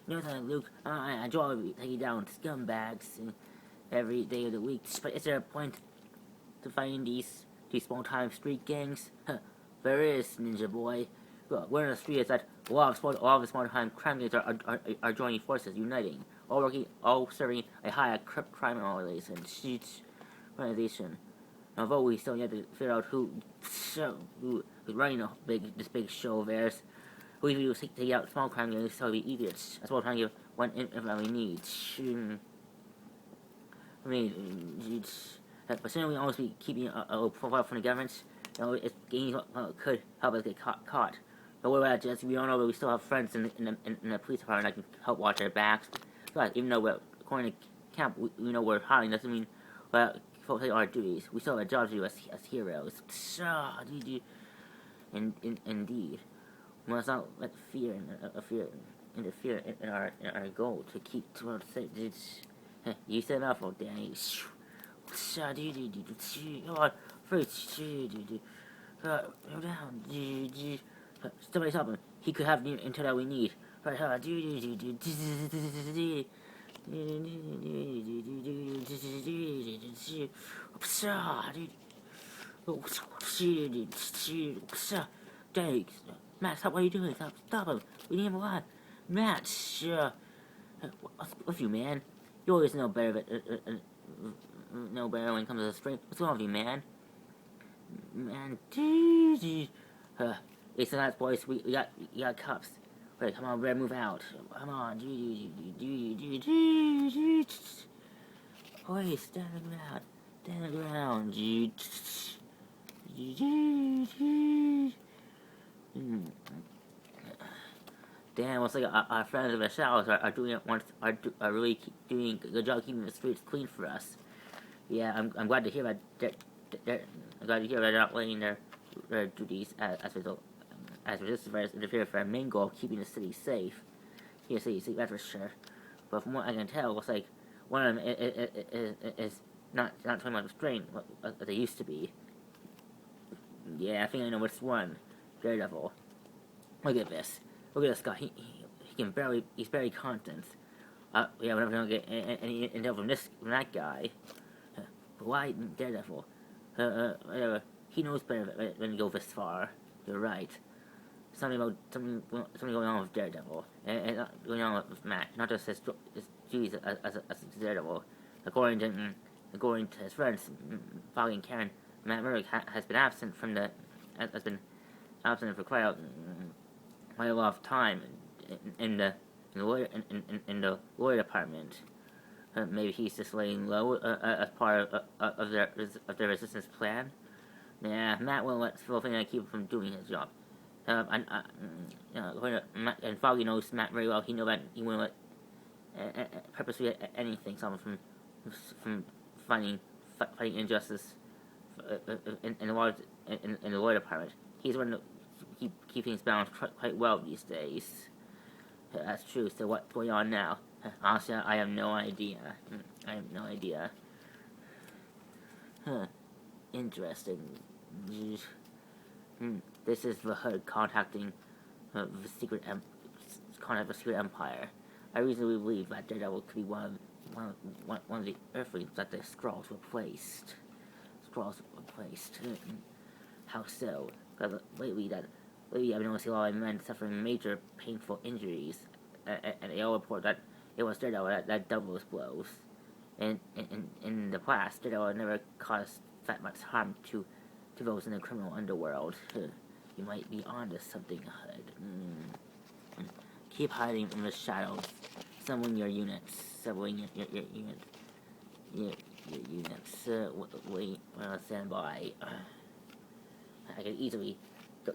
No time, Luke. I enjoy taking down scumbags every day of the week. But is there a point to fighting these small-time street gangs? Huh, there is, Ninja Boy. Well, we're in the street is that a lot of small-time crime gangs are joining forces, uniting, all serving a higher crime organization. Although we still yet to figure out who's running this big show of theirs, we will take out small crime gangs so it'll be easier. That's what I'm trying to give one info we need. I mean, but certainly we always be keeping a profile from the government. You know, if games could help us get caught. But what about Jesse? We all know that we still have friends in the police department that can help watch our backs. But even though we're according to camp, we know we're hiding, doesn't mean fulfill our duties. We still have a job to do as heroes. Indeed, we must not let fear interfere in our goal to keep to our safety. You said enough, old Danny. Come on, first, go down. Somebody's helping. He could have the intel that we need. Right, Dang, Matt, stop! What are you doing? Stop him! We need him alive. Matt, what's you, man? You always know better. Know better when it comes to the string. What's wrong with you, man? Man, it's not boys. We got cops. Wait, come on, we better move out. Come on, boys, stand on the ground, Damn, looks like our friends in the showers are really doing a good job keeping the streets clean for us. Yeah, I'm glad to hear that. I'm glad to hear that they're not letting their duties as resistance interfere with our main goal of keeping the city safe. That's for sure. But from what I can tell, it looks like one of them is not talking about restraint like they used to be. Yeah, I think I know which one. Daredevil. Look at this. Look at this guy. He's very confident. Yeah, we're never gonna get any intel from that guy. But why Daredevil? He knows better when you go this far. You're right. Something going on with Daredevil, and not going on with Matt. Not just his duties as Daredevil. According to his friends, Foggy and Karen, Matt Murdock has been absent for quite a lot of time in the lawyer department. Maybe he's just laying low as part of their resistance plan. Yeah, Matt won't let Phil keep him from doing his job. And Foggy knows Matt very well. He knows that he won't let purposely anything stop him from fighting injustice in the lawyer department. He's one to keep things balanced quite well these days. That's true. So what's going on now? Honestly, I have no idea. Huh. Interesting. This is the HUD contacting the secret empire. I reasonably believe that Daredevil could be one of the Earthlings that the Skrulls replaced. How so? Because lately I've been noticing a lot of men suffering major painful injuries, and they all report that it was Daredevil that doubled his blows. And in the past, Daredevil never caused that much harm to those in the criminal underworld. You might be onto something, HUD. Keep hiding in the shadows. Assembling your units. Your units. Wait, stand by. I can easily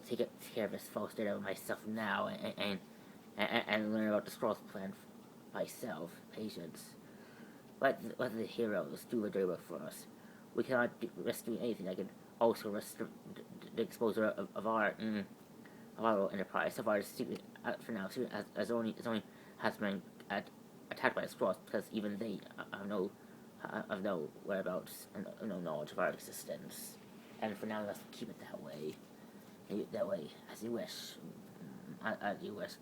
take care of this false Daredevil myself now, and learn about the Skrulls' plan myself. Patience. Let the heroes do the dirty work for us. We cannot rescue anything that can also risk the exposure of our enterprise. So far, secret for now, secret as only has been attacked by the Skrulls because even they have no whereabouts and no knowledge of our existence. And for now, let's keep it that way. That way, as you wish. As you wish.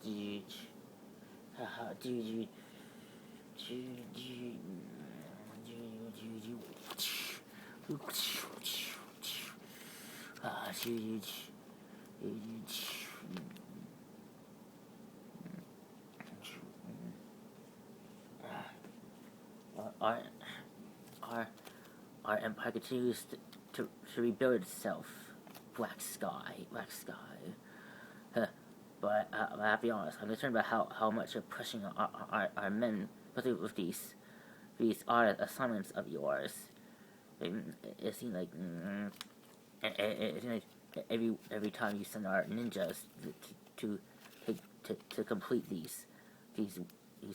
Our, our, our empire continues to rebuild itself. Black sky. But I'll be honest, I'm concerned about how much you're pushing our men, especially with these odd assignments of yours. It seems like every time you send our ninjas to complete these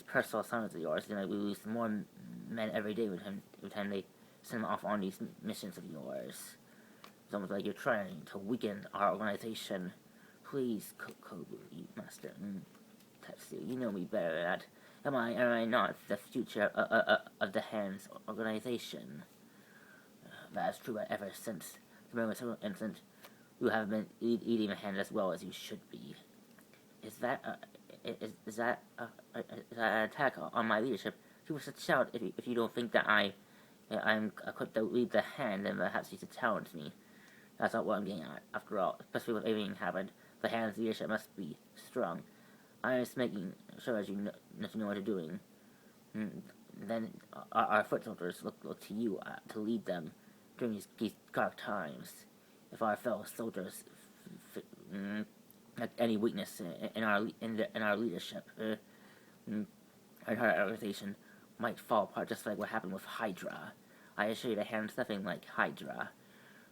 personal assignments of yours, we lose more men every day every time they send them off on these missions of yours. It's almost like you're trying to weaken our organization. Please, Kobu, Master Tetsu, you know me better than that. Am I not the future of the Hands organization? That's true, but ever since the moment incident, you have been eating the hand as well as you should be. Is that an attack on my leadership? You must shout if you don't think that I'm equipped to lead the hand, then perhaps you should challenge me. That's not what I'm getting at. After all, especially with everything happened, the hand's leadership must be strong. I'm just making sure that you know what you're doing. Then our foot soldiers look to you to lead them during these dark times. If our fellow soldiers have any weakness in our leadership, our entire organization might fall apart, just like what happened with Hydra. I assure you, the hand's nothing like Hydra.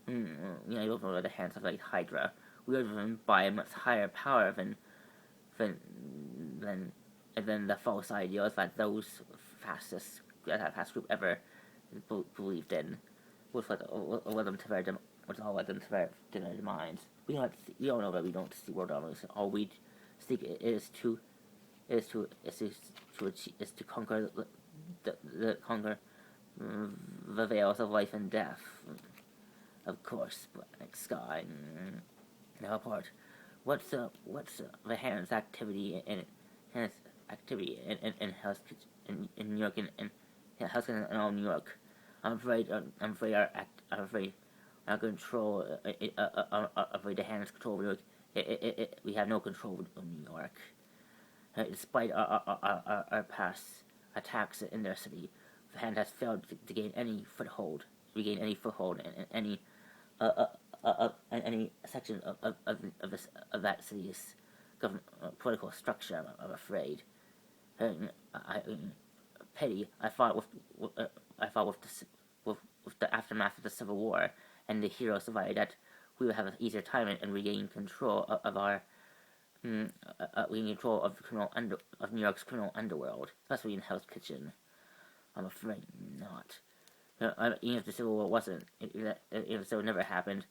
You don't know the hands of like Hydra. We are driven by a much higher power than the false ideals that those that fast group ever believed in, which led them to their demise. We don't know that we don't see world domination. All we seek is to conquer conquer the veils of life and death. Of course, Black Sky. Now apart, what's the hand's activity in Hell's Kitchen in New York and Hell's Kitchen in all New York? I'm afraid our control, the hand's control of New York. We have no control of New York. Despite our past attacks in their city, the hand has failed to gain any foothold. Regain any foothold in any section of that city's government political structure. I'm afraid. Pity. I fought with the aftermath of the Civil War, and the heroes survived that we would have an easier time in regaining control of our regaining control of New York's criminal underworld, especially in Hell's Kitchen. I'm afraid not. Even if the Civil War wasn't, if so never happened,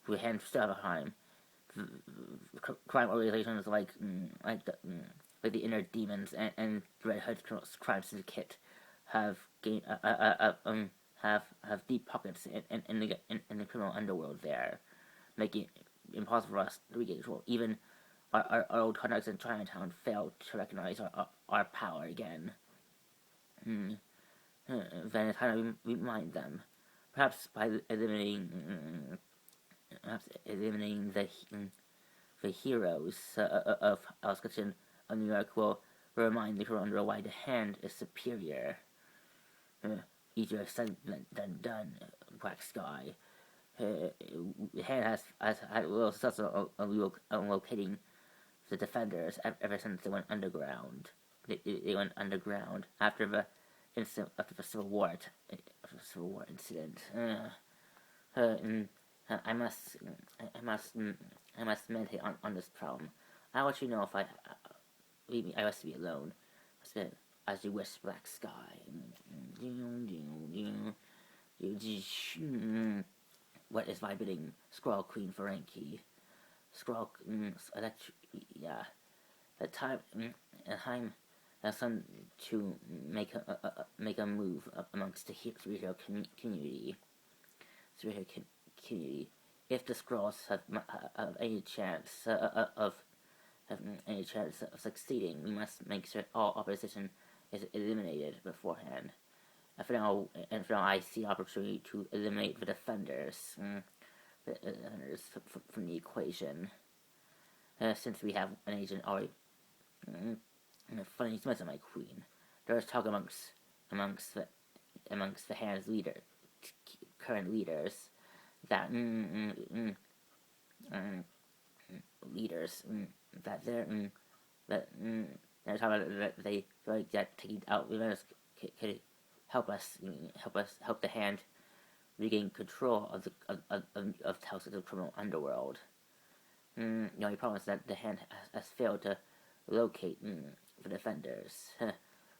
we hadn't still have a crime. Crime organizations like the Inner Demons and the Red Hood Crime Syndicate have gained have deep pockets in the criminal underworld there, making it impossible for us to regain control. Even our old contacts in Chinatown failed to recognize our power again. Then it's time we remind them. Perhaps by eliminating the heroes of Hell's Kitchen of New York will remind the crew under why the hand is superior. Easier said than done, Black Sky. The hand has had little success on locating the defenders ever since they went underground. They went underground after the Civil War incident. I must meditate on this problem. I'll let you know if I must be alone. As you wish, Black Sky. What is vibrating? Skrull Queen Ferengi. Skrull, yeah. The time some to make a move amongst the superhero community. Superhero community. If the Skrulls have any chance of succeeding, we must make sure all opposition is eliminated beforehand. And for now, I see opportunity to eliminate the defenders, from the equation. Since we have an agent already, funny Smith, my queen. There is talk amongst the hand's current leaders, that leaders that they're talking about that they feel like that taking out villains could help the hand regain control of the criminal underworld. The only problem is that the hand has failed to locate the defenders.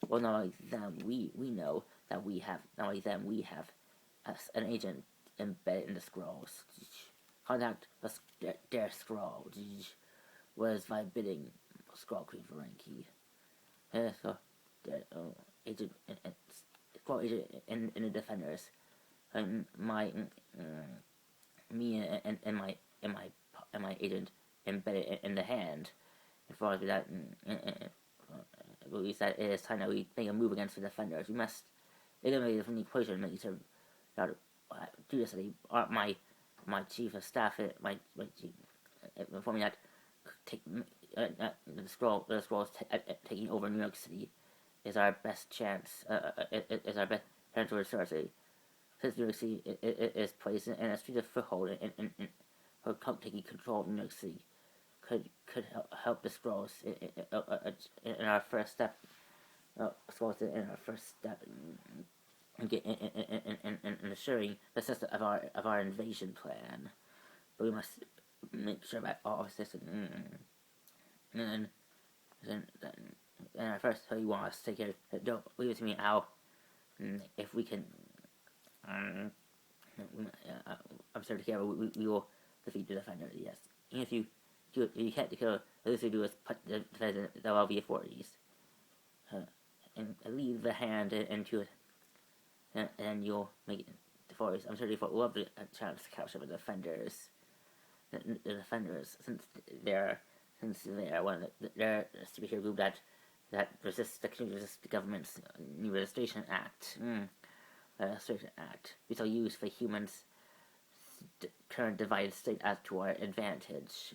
Well, not only them, we know that we have an agent embedded in the Skrulls. Contact their Skrull was my bidding, Skrull Queen Ferengi. So the agent and Skrull agent in the defenders, and me and my agent embedded in the hand. And for that, at least that it is time that we make a move against the defenders. We must eliminate it from the equation and make sure do this. My chief of staff, my chief, informed me that the Skrulls taking over New York City is our best chance. Is our best chance to restore city. Since New York City is placed in a street of foothold and taking control of New York City could help the Skrulls in our first step. Skrulls in our first step in assuring the success of our invasion plan. But we must make sure about all of this, and I first tell you want us to take care. Don't leave it to me, Al. If we can, I'm sorry to care, but we will defeat the defender. Yes, and if you can't kill, at least we do is put the LV40s and leave the hand into it, and you'll make it the forest. I'm sure they will love the chance to capture the defenders. The defenders, since they're one of they're a superhero group that resists the government's new registration act. Registration act. We shall use the humans' current divided state as to our advantage.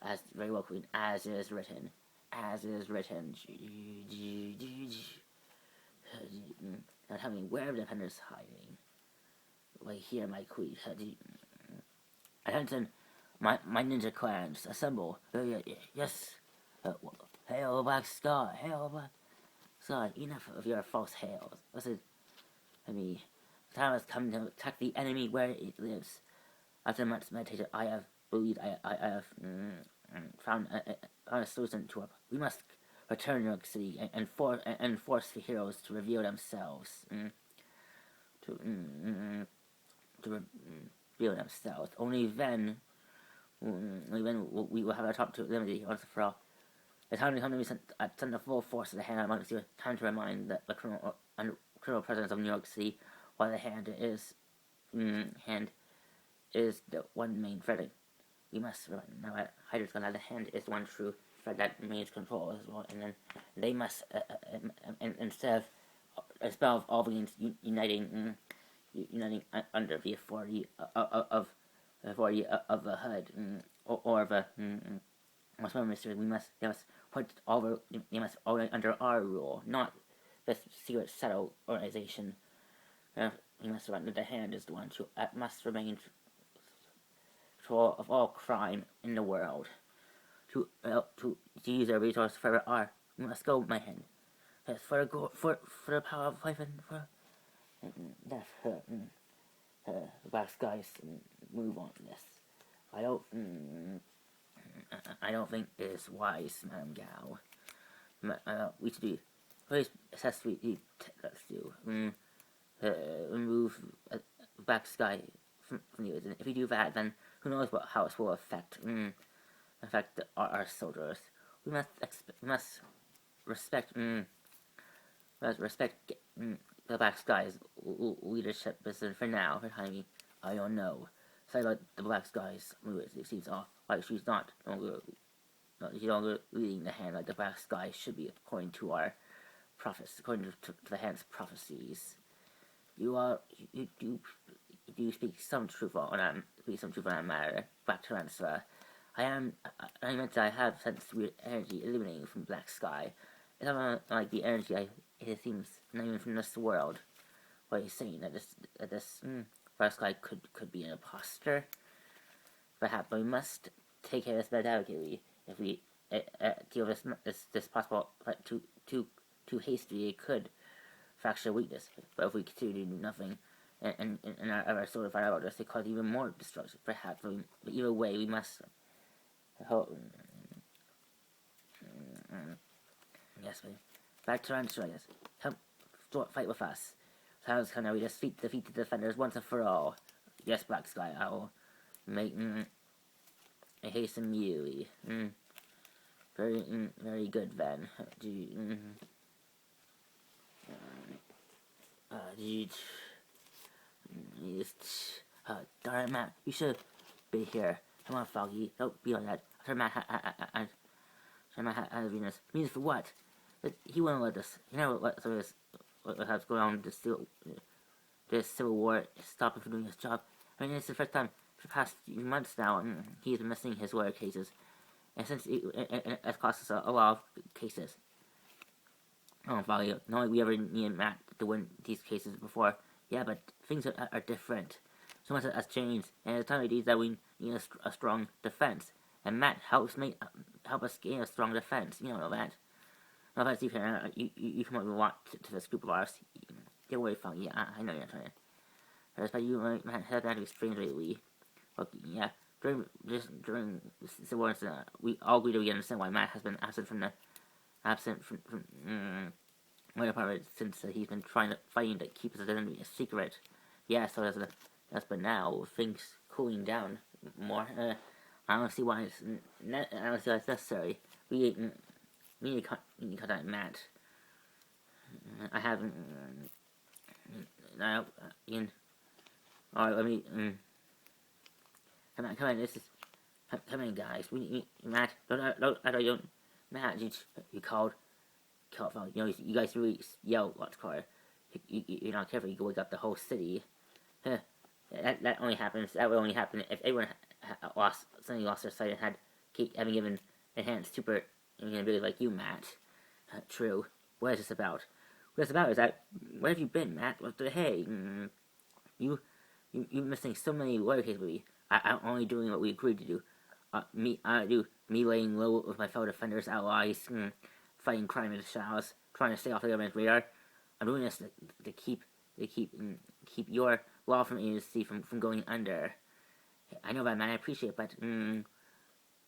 As very well, Queen. As is written. Now tell me where the defenders hiding. Right here, my queen. Attention, my ninja clans, assemble. Yes. Hail, Black Sky. Hail, Black Sky. Enough of your false hails. Listen, the time has come to attack the enemy where it lives. After much meditation, I have believed I have found a solution to it. We must return to New York City and force the heroes to reveal themselves. To reveal themselves. Only then we will have our top to eliminate once and for all. The time to come to send the full force of the hand amongst you. Time to remind the criminal presence of New York City, while the hand is the one main threat. We must remind now that Hydra's gonna have the hand is one true threat that remains control as well, and then they must instead of all being uniting under the authority of the HUD or the mystery. They must put all they must all under our rule, not the secret settle organization. We must remember the hand is the one who must remain control of all crime in the world. To use our resource for our we must go, my hand. Yes, for the power of life and for death. The Black Skies move on this. I don't think it is wise, Madame Gao. We should do. Let's do. Remove Black Sky from you. And if we do that, then who knows how it will affect our soldiers. We must respect respect the Black Skies leadership position for now. For time being, I don't know. Sorry about the Black Skies. It seems off. Like she's not she's longer leading the hand like the Black Skies should be according to our prophets, according to the hand's prophecies. You do speak some truth on that matter. Black Tarantula. I meant that I have sensed weird energy illuminating from Black Sky. It's not like the energy it seems not even from this world. What are you saying? That this Black Sky could be an imposter? Perhaps we must take care of this very delicately. If we deal with this possible too hastily, it could fracture weakness. But if we continue to do nothing, and our sort of fire out this, it cause even more destruction. Perhaps, but either way, we must. Yes, but back to Tarantula, yes. Come, fight with us. Sounds kind of we defeat the defenders once and for all. Yes, Black Sky, I will make a hasten you. Very good, then. Darn it, Matt, you should be here. Come on, Foggy, don't be like that. Turn Matt out of Venus. Venus for what? He wouldn't let us. He never let us what's going on with this civil war stop him from doing his job. I mean, it's the first time for the past few months now, and he's been missing his lawyer cases. And since it cost us a lot of cases. Oh, Foggy, not like we ever needed Matt to win these cases before. Yeah, but things are different. So much has changed, and it's time it is that we need a strong defense. And Matt help us gain a strong defense. You know that. No offense, you come up with a lot to this group of ours. Get away from me. I know you're not trying to. But you Matt has been strange lately. Okay, yeah. During the war incident, we all agreed that we understand why Matt has been absent from my department since he's been fighting to keep his identity a secret. Yeah, so that's but now things cooling down more. I don't see why it's necessary. We need to contact Matt. I haven't. Alright, let me. Come on, this is. Come in, guys. We need Matt. Don't. Matt, you called. You know, you guys really yell lots of car. You're not careful, you can wake up the whole city. That only happens. That would only happen if everyone suddenly lost their sight and having given enhanced super abilities like you, Matt. True. What is this about? What it's about is that where have you been, Matt? Hey, you're missing so many lawyer cases with me. I'm only doing what we agreed to do. Me laying low with my fellow defenders, allies, fighting crime in the shadows, trying to stay off the government's radar. I'm doing this to keep your law firm agency from going under. I know that, man. I appreciate it,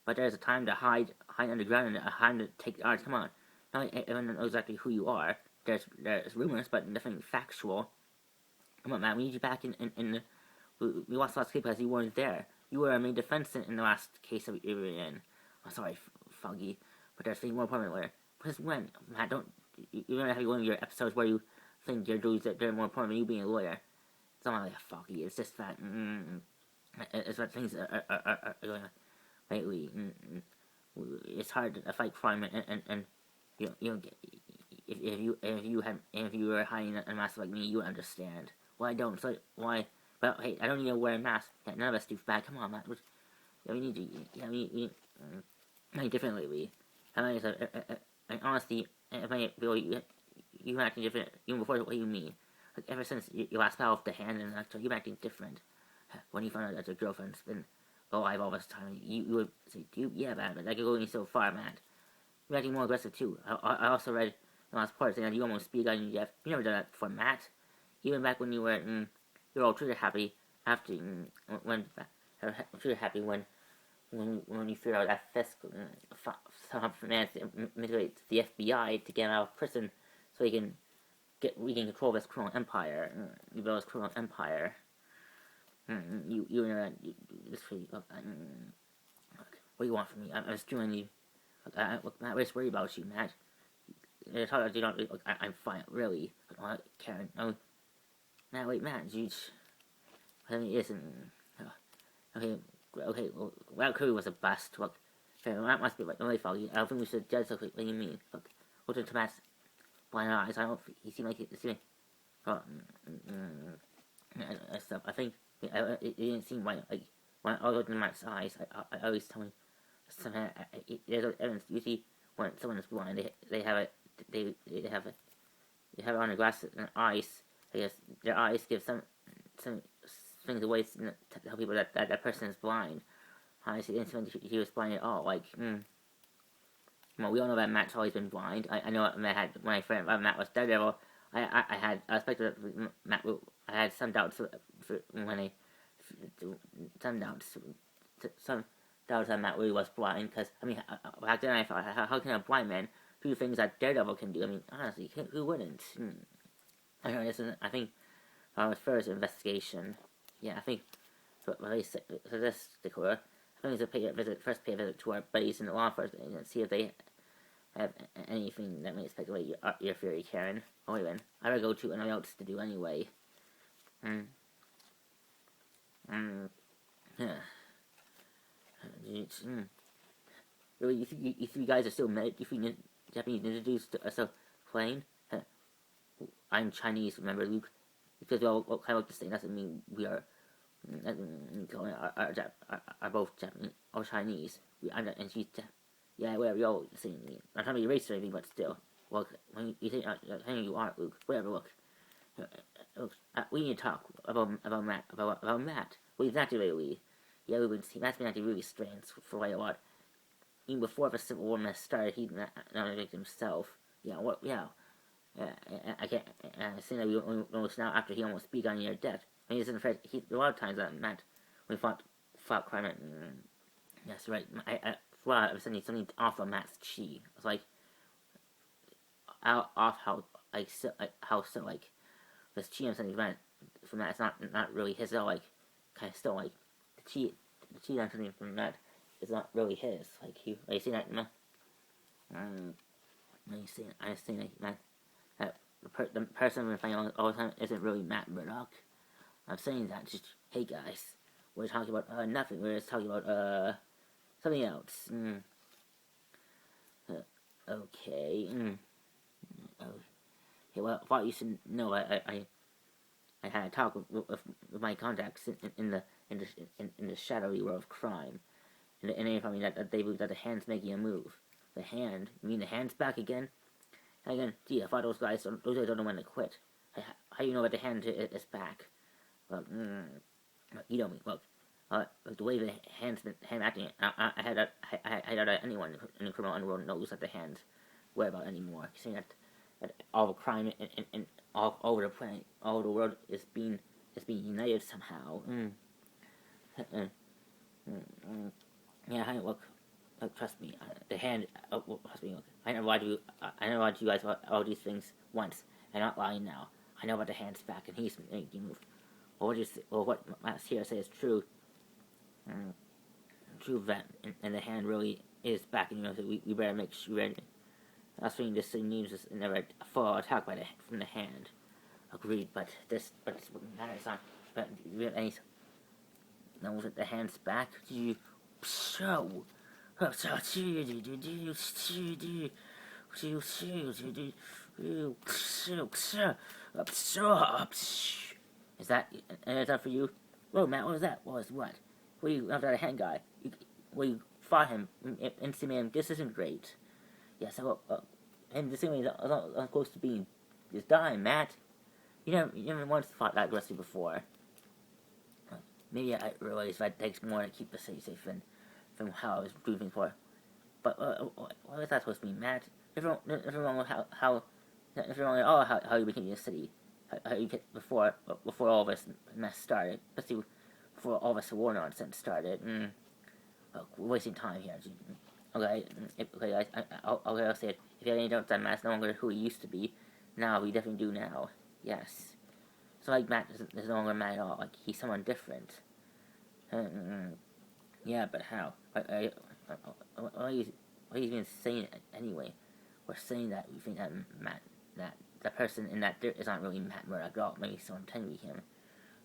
but there's a time to hide underground and a time to take ours. Come on. Not everyone knows exactly who you are. There's rumors, but nothing factual. Come on, man. We need you back in the. We lost last case because you weren't there. You were our main defense in the last case that we were in. I'm sorry, Foggy, but there's things more important where. Because when, Matt, you're going to have one of your episodes where you think your duties that they're more important than you being a lawyer. It's not like a Foggy, it's just that, it's what things are going on lately. It's hard to fight crime and you don't get, if you were hiding a mask like me, you would understand. Well, I don't, so why? But hey, I don't need to wear a mask. Yeah, none of us do bad. Come on, Matt. Yeah, we need to. Yeah, we need different lately. And honestly, you acting different even before what you mean. Like ever since your last battle with the hand and you've acting different. When you found out that your girlfriend's been alive all this time, you would say, yeah, man, but that could go so far, Matt. You're acting more aggressive too. I also read the last part saying that you almost speed on your death. You never done that before, Matt. Even back when you were you're all trigger happy after when trigger happy when you figure out that Fisk somehow managed to manipulate the FBI to get him out of prison so he can regain control of his criminal empire. You build his criminal empire. You know that. Look, what do you want from me? I'm just doing you. Look, I'm not just worried about you, Matt. they're talking, you know, like, I'm fine, really. Karen, no. Now, wait, Matt, you. I mean, it isn't. Okay, okay, well, Curry was a bust. Look, okay, well, that must be like really foggy. I don't think we should judge. Look, what do you mean? Look, look into Matt's blind eyes. I don't. He seemed like he's doing. Well, stuff. I think it didn't seem like when I looked in Matt's eyes. I always tell me somehow there's evidence. Usually, when someone is blind, they have it. They have it. They have it on the glass and ice. I guess their eyes give some things away to tell people that person is blind. Honestly, didn't seem like he was blind at all. Like, well, we all know that Matt's always been blind. I know Matt had when I found Matt was Daredevil. I expected that Matt. I had some doubts for when I some doubts that Matt really was blind. Because I mean, back then I thought, how can a blind man do things that Daredevil can do? I mean, honestly, who wouldn't? I don't know. I think first investigation. Yeah, I think for this decor, I think it's first pay a visit to our buddies in the law enforcement and see if they have anything that may speculate your theory, Karen. Oh, wait, then. I gotta go to anything else to do anyway. Yeah. Really, you think you guys are still mad? You think Japanese ninjas are still playing? I'm Chinese, remember, Luke? Because we all kind of look the same. Doesn't mean we are. Are both Japanese or Chinese. And she's yeah, whatever. We all the same. I'm trying to be racist or anything, but still. Well, when you think you aren't, Luke. Whatever. Look. We need to talk about Matt. About Matt. Well, he's not really. Yeah, Matt's been acting really strange for quite a while. Even before the Civil War mess started, he not himself. Yeah. What? Yeah. I can't. Saying that we almost now after he almost beat on near death. I mean, he's afraid. A lot of times that Matt, when he fought crime, yes, right. I was sending something off of Matt's chi. It's like off how like this chi I'm sending from Matt. It's not really his. It's like kind of still like the chi I'm sending from Matt is not really his. Like you see that. I see that the person we're fighting all the time isn't really Matt Murdock. I'm saying that just, hey guys, we're talking about nothing. We're just talking about something else. Okay. Okay. Well, what you should know, I had a talk with my contacts in the shadowy world of crime, and they informed me that they believe that the hand's making a move. The hand? You mean the hand's back again? And again, gee, I thought those guys don't know when to quit. How do you know that the hand is back? Well, you know me. Look, the way the hand acting, I had that anyone in the criminal underworld knows that the hand's whereabouts anymore. Saying that all the crime and all over the planet, all over the world is being united somehow. Yeah, honey, look, trust me. The hand, trust me. Look, I never lied to you guys about all these things once. I'm not lying now. I know about the hand's back, and he's making move. Or what Matt's here says is true. True that, and the hand really is back, and so we better make sure. That's when this thing needs is never a full attack from the hand. Agreed, but this matters not. But do you have any knows that the hand's back? Do you show? Is that for you? Whoa, Matt, what was that? What was what? Well, you after a hand guy. You fought him and man, this isn't great. Yeah, so and this thing is close to being just dying, Matt. You never once fought that aggressive before. Maybe I realize that takes more to keep the city safe from how I was doing before. But what was that supposed to mean, Matt? Nothing wrong with how you became a city. How you get before all this mess started, especially before all this war nonsense started. We're wasting time here. Okay, I'll say it. If you have any doubts that Matt's no longer who he used to be, now we definitely do now. Yes. So like Matt is no longer Matt at all. Like he's someone different. Yeah, but how? What are you even saying anyway? we're saying that we think that that the person in that dirt is not really Matt Murdock at all. Maybe someone pretending to be him.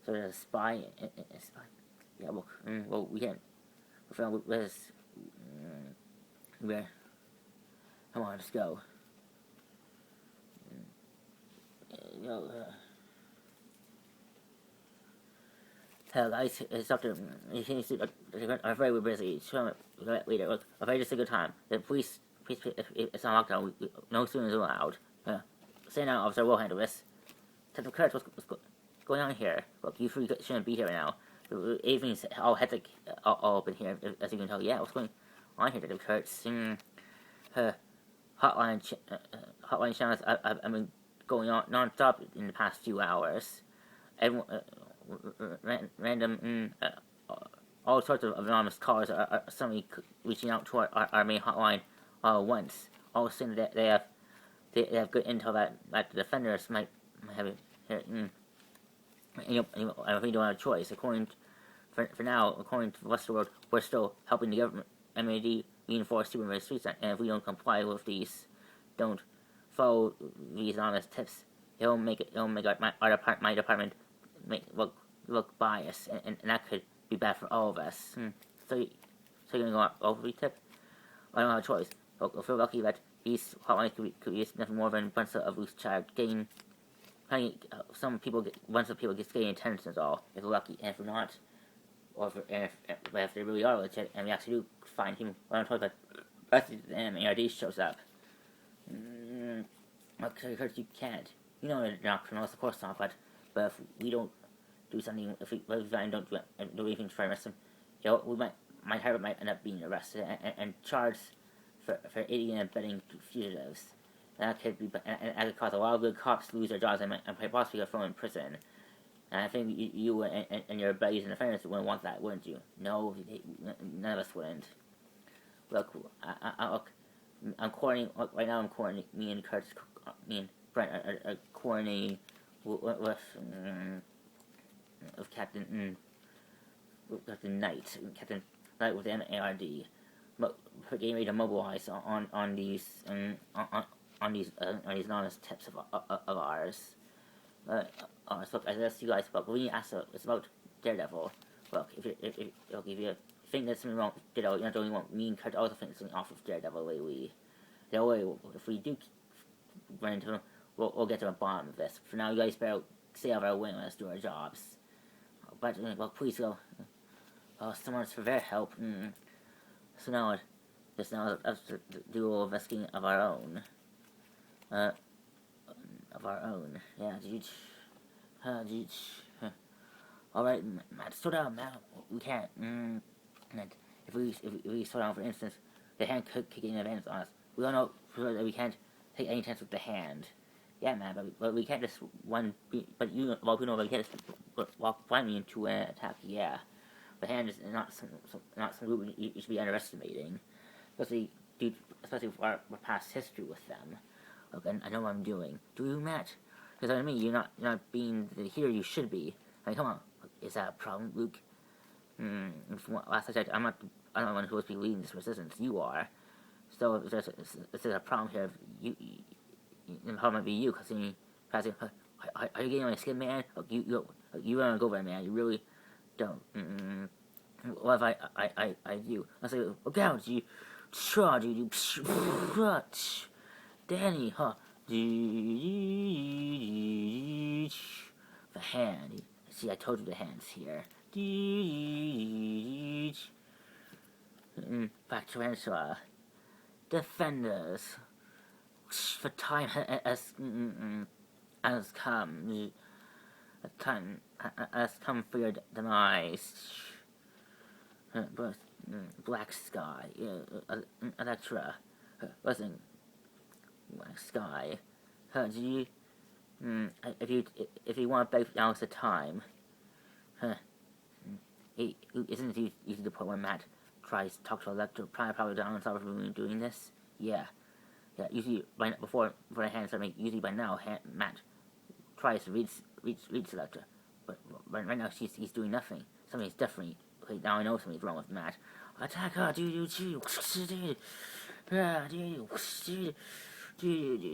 So there's a spy. A spy. Yeah. Well, we can't. Let's. Where? Come on, let's go. Hell, guys, it's Doctor. I'm afraid we're busy. Later. Look, I'm afraid it's a good time. Please, if it's not lockdown, no students allowed. Say now, officer, we'll handle this. Detective Kurtz, what's going on here? Look, you three shouldn't be here right now. Everything's all hectic, all up in here, as you can tell. Yeah, what's going on here, Detective Kurtz? Hotline channels I've been going on non-stop in the past few hours. Everyone, random, all sorts of anonymous callers are suddenly reaching out to our main hotline all at once. All of a sudden, they have good intel that the defenders might have it here. I think we don't have a choice. For now, according to the rest of the world, we're still helping the government, MAD, reinforce supermarket streets, and if we don't comply with these, don't follow these honest tips, it'll make my department look biased, and that could be bad for all of us. So you're gonna go over the tip? I don't have a choice. I feel lucky that these hotlines could be nothing more than a bunch of loose child getting. Bunch of people get getting attention is all. If we're lucky, and if we're not, or if they really are legit, and we actually do find him, I don't talk about the MARD shows up. Okay, Kurt, you can't. You know they're not criminals, of course not, but if we don't do something, if we don't do anything to try to arrest them, my target might end up being arrested and charged for aiding and abetting fugitives. And that could cause a lot of good cops to lose their jobs and possibly get thrown in prison. And I think you and your buddies and defenders wouldn't want that, wouldn't you? No, none of us wouldn't. Look, I'm coordinating right now. Me and Curtis, me and Brent are coordinating with Captain Knight with the MARD. We're getting ready to mobilize on these anonymous tips of ours. Look, I asked you guys about. We asked. It's about Daredevil. Look, if you think there's something wrong with Daredevil, you're not the only one. Me and Kurt also think something off of Daredevil lately. If we do run into him, we'll get to the bottom of this. For now, you guys better stay out of our way and let us do our jobs. But please go. Someone's for their help. So now, let's do a little investigating of our own. Yeah, Alright, Matt, slow down, Matt. We can't. If we slow down, for instance, the hand could get an advance on us. We all know for sure that we can't take any chance with the hand. Yeah, man, but we can't just we know that we can't just walk blindly into an attack. Yeah, the hand is not some group you should be underestimating, especially with our past history with them. Look, I know what I'm doing. Do you, Matt? Because I mean, you're not being the hero you should be. I mean, come on, is that a problem, Luke? Last I checked, I'm not the one who's supposed to be leading this resistance. You are. So if there's a problem here, the problem might be you, because are you getting on my skin, man? Look, you don't go there, man. You really don't. What if I do? I say, look out, you, Danny, huh? The hand. See, I told you the hand's here. Back to Tarantula. Defenders. The time has come. The time has come for your demise. Black Sky. Electra. Listen. Black Sky. Do you? If you want to break down the time, isn't it easy to put when Matt tries to talk to Electra probably down on top of him doing this? Yeah. Usually before the hands are made. Usually by now, Matt tries to reach Electra, but right now he's doing nothing. Something's definitely. Okay, now I know something's wrong with Matt. Attack her, Hey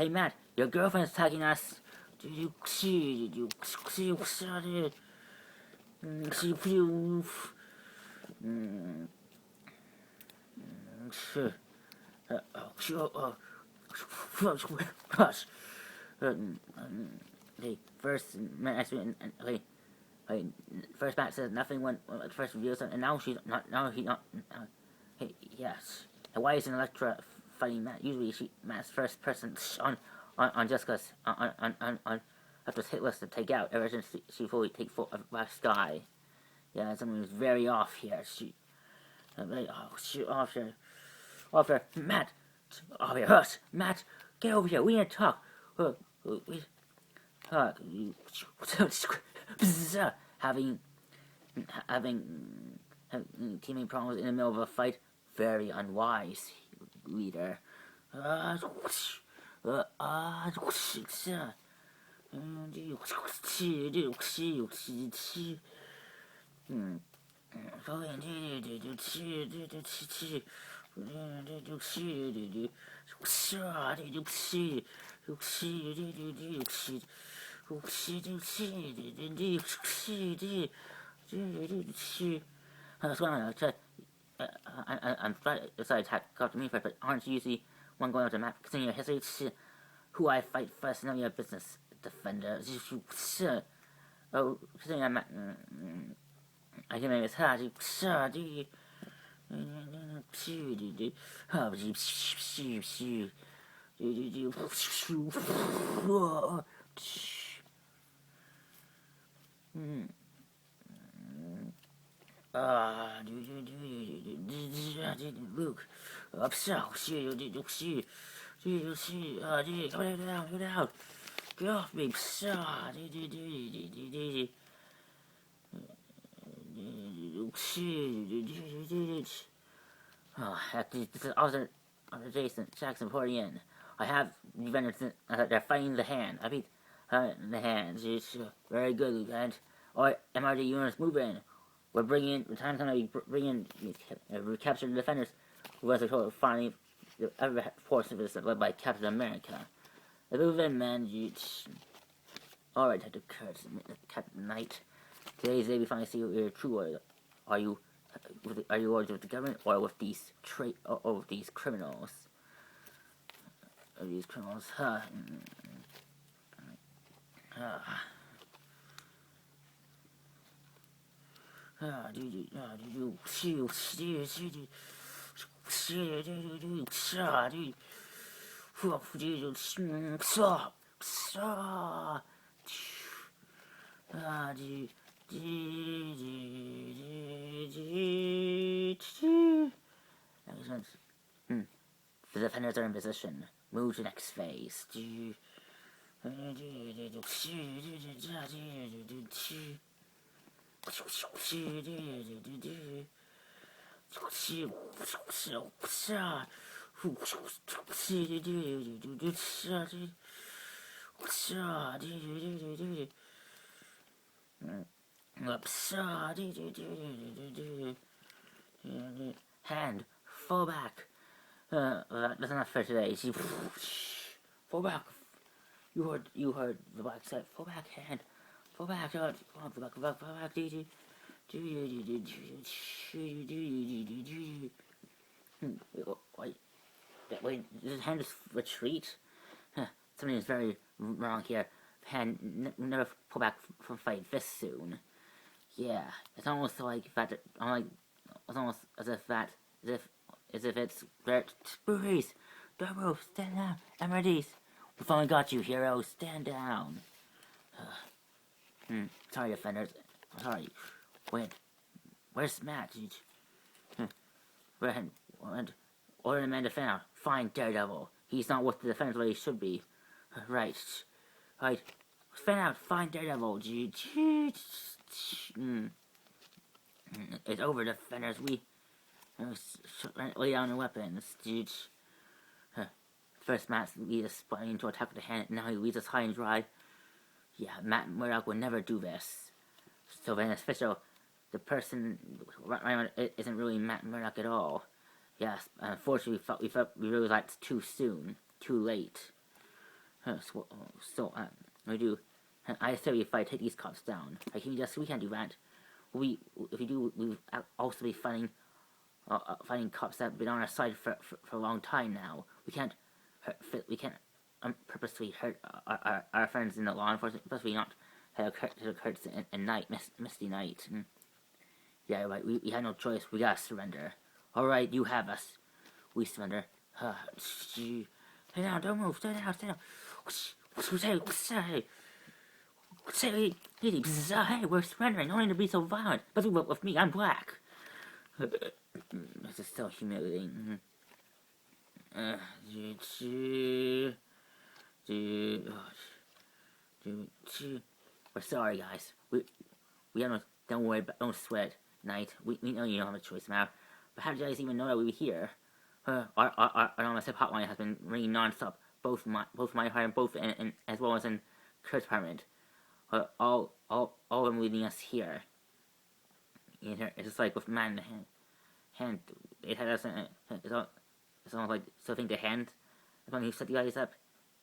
Matt, your girlfriend's attacking us. Hey, first, first Matt says nothing when first reveals it, and now she's not. Now he not. Hey, yes. And why isn't Electra fighting Matt? Usually, Matt's first person on Jessica's on Electra's hit list to take out ever since she fully take full of last Sky. Yeah, something's very off here. Off here, Matt, off here, us, Matt, get over here. We need to talk. Having teaming problems in the middle of a fight, very unwise, leader. I'm sorry to come to me first, but aren't you usually one going after Matt? Considering your history, who I fight first, none of your business, defender. Oh, considering I'm I can make it Luke, go down, get off me, oh, this is Officer Jackson reporting in. I have defenders. They're fighting the hand. I beat the hands. It's very good, Lieutenant. Alright, MRD units, move in. We're bringing. The time's gonna be bringing. Recapture the defenders. Who was control of finally the other force of this led by Captain America. Move in, man. Alright, Detective Kurtz, Captain Knight. Today's day we finally see your true. Are you with the government or with these these criminals? These criminals, huh? The defenders are in position. Move to next phase. Hand, fall back. That's enough for today. Fall back. You heard the black side. Fall back, hand. Fall back. Fall back. Wait, did hand just retreat? Something is very wrong here. Hand never pull back from fight this soon. Yeah, it's almost like that. It's almost as if it's Bruce. Darbo, stand down. MRDs. We finally got you, hero. Stand down. Sorry, defenders. Sorry. Wait. Where's Matt? Order the man to defend. Fine, Daredevil. He's not what the defenders where he should be. Right. Fan out. Fine, Daredevil. It's over, defenders. We lay down the weapons. First, Matt leads us to attack the hand. Now he leads us high and dry. Yeah, Matt Murdock would never do this. So then, official, the person isn't really Matt Murdock at all. Yes, unfortunately, we realized it's too soon, too late. So, we do. I say if I take these cops down, we can't do that. If we do, we will also be finding cops that have been on our side for a long time now. We can't purposely hurt our friends in the law enforcement, especially not have occurred at night, misty night. Yeah, right. We had no choice. We gotta surrender. All right, you have us. We surrender. Stay down. Don't move. Stay down. Stay down. Say, hey, we're surrendering. Don't need to be so violent. But with me, I'm black. This is so humiliating. We're sorry, guys. We don't worry, don't sweat. Knight, we know you don't have a choice now. But how did you guys even know that we were here? Our anonymous hip hotline has been ringing nonstop. Both my apartment, both and as well as in Kurt's apartment. All of them leading us here. It's just like with man hand. It had us. It's almost like something the hand. The one who set you guys up.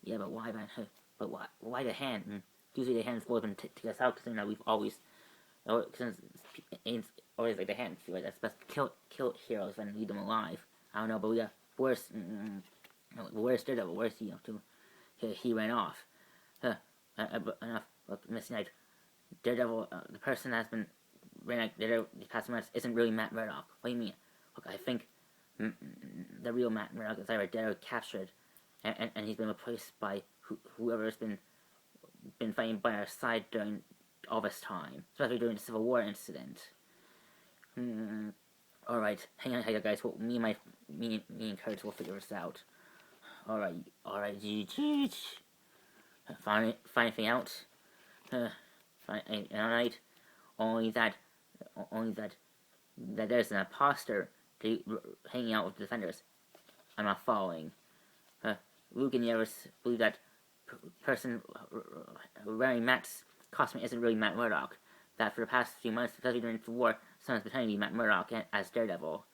Yeah, but why, man? But why the hand? Usually the hand's always been to take us out because we've always. Since it's always like the hand feel like that's best kill heroes and leave them alive. I don't know, but we got worse. Where's Daredevil? Where's he up to? He ran off. But enough. Look, Miss Knight, Daredevil, the person that's been ran like Daredevil these past months isn't really Matt Murdock. What do you mean? Look, I think the real Matt Murdock is either Daredevil captured, and he's been replaced by whoever's been fighting by our side during all this time, especially during the Civil War incident. Alright, hang on, guys. Well, me and Kurt will figure this out. Alright. Find anything out? Alright. Only that there's an imposter hanging out with the defenders. I'm not following. Luke and Yaris believe that person wearing Matt's costume isn't really Matt Murdock. That for the past few months, especially during the war, someone's pretending to be Matt Murdock as Daredevil.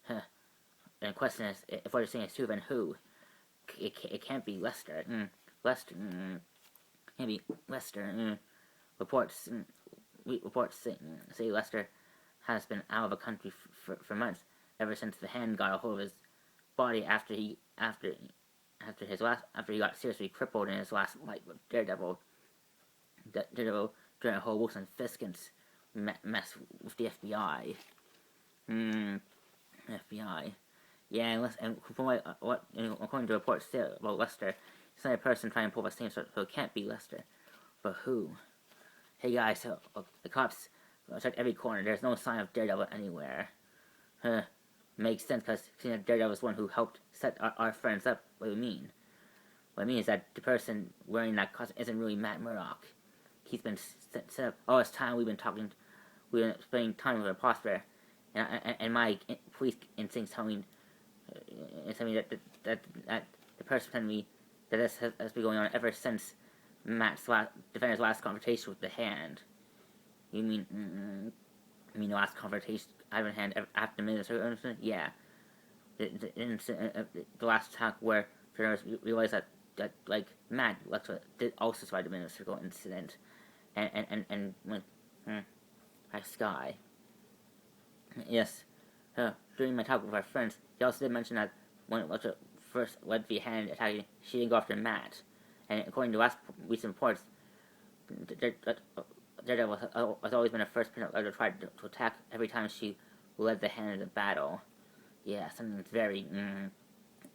And the question is, if what you're saying is true, then who? It can't be Lester. Lester. Can't be Lester. Reports say Lester has been out of the country for months, ever since the hand got a hold of his body after he got seriously crippled in his last fight with Daredevil. Daredevil during a whole Wilson Fiskins mess with the FBI. FBI. Yeah, and from what according to reports about Lester, he's not a person trying to pull the same sort, so it can't be Lester. But who? Hey guys, so the cops checked every corner. There's no sign of Daredevil anywhere. Makes sense because Daredevil was one who helped set our friends up. What do you mean? What I mean is that the person wearing that costume isn't really Matt Murdock. He's been set up all this time. We've been spending time with a imposter, and my police instincts tell me that the person telling me that this has been going on ever since defender's last confrontation with the hand. You mean the last confrontation I haven't had after the minister? Yeah, the last attack where defenders realized that like Matt did also survive the minister incident, and went by Sky. Yes, during my talk with our friends, he also did mention that when Lecter first led the hand attacking, she didn't go after Matt. And according to recent reports, Daredevil has always been the first person to try to attack every time she led the hand in the battle. Yeah, something's very,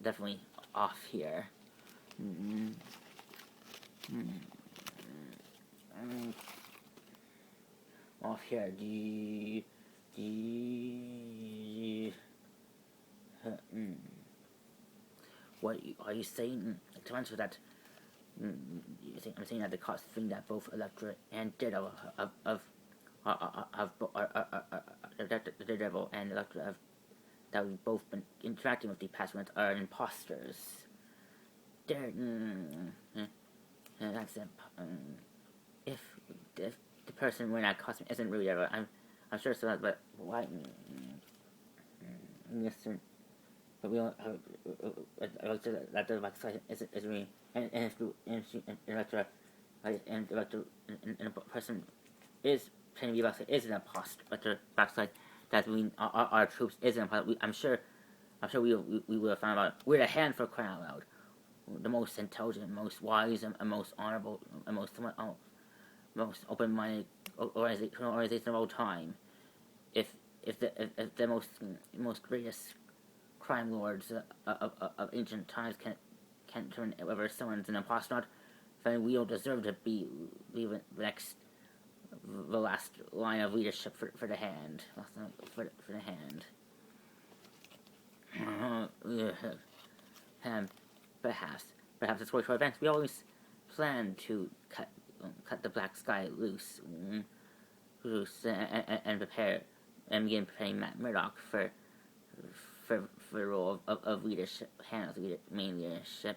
definitely off here. Off here. What are you saying? To answer that, I'm saying that the cops think that both Elektra and Daredevil Daredevil and Elektra that we've both been interacting with the past months are imposters. That's it. If the person wearing that costume isn't really Daredevil, I'm sure so, but why? Mr. but we don't have, that the black side is me, and if the director, and director, and a person is pretending to be black side is an imposter, but the black side that we our troops is an imposter. I'm sure we would have found out. We're the hand for crying out loud, the most intelligent, most wise, and most honorable, and most open-minded organization of all time. If the most greatest crime lords of ancient times can't determine whether someone's an imposter or not, then we don't deserve to be the last line of leadership for the hand. For the hand. And perhaps it's worth for events. We always plan to cut the black sky loose and prepare and begin preparing Matt Murdock for the role of leadership, handles main leadership.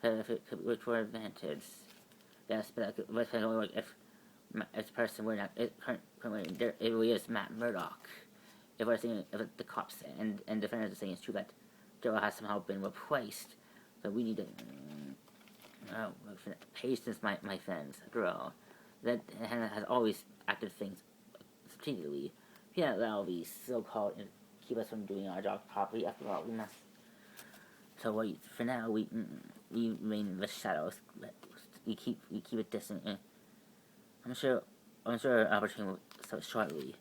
If it could work to our advantage. Yes, but it only work if this person were not currently there. It really is Matt Murdock. If we're saying if the cops and defenders are saying it's true that Daryl has somehow been replaced, so we need to patience, my friends. After all, that Hannah has always acted things strategically. We can't allow these so-called keep us from doing our job properly. After all, we must. So for now, we remain in the shadows. We keep it distant. I'm sure our opportunity will start shortly.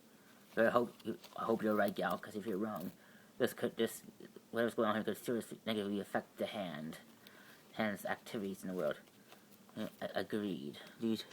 But I hope you're right, Gal. Because if you're wrong, whatever's going on here could seriously negatively affect the hand's activities in the world. Agreed, dude.